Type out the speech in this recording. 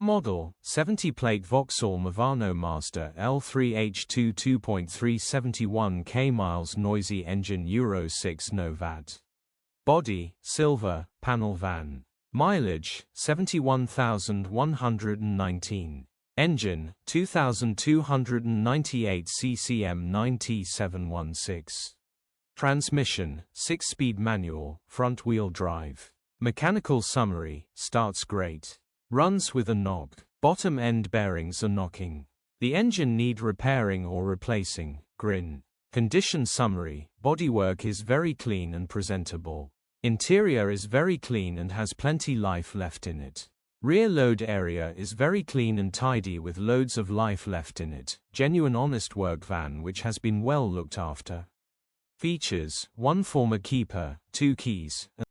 model, 70-plate Vauxhall Movano Master L3H2 2.371 km noisy engine Euro 6 No Vat. Body, silver, panel van. Mileage, 71,119. Engine, 2,298 CCM 9716. Transmission, 6-speed manual, front-wheel drive. Mechanical summary, starts great. Runs with a knock. Bottom end bearings are knocking. The engine need repairing or replacing, grin. Condition summary, bodywork is very clean and presentable. Interior is very clean and has plenty life left in it. Rear load area is very clean and tidy with loads of life left in it. Genuine honest work van which has been well looked after. Features, 1 former keeper, 2 keys.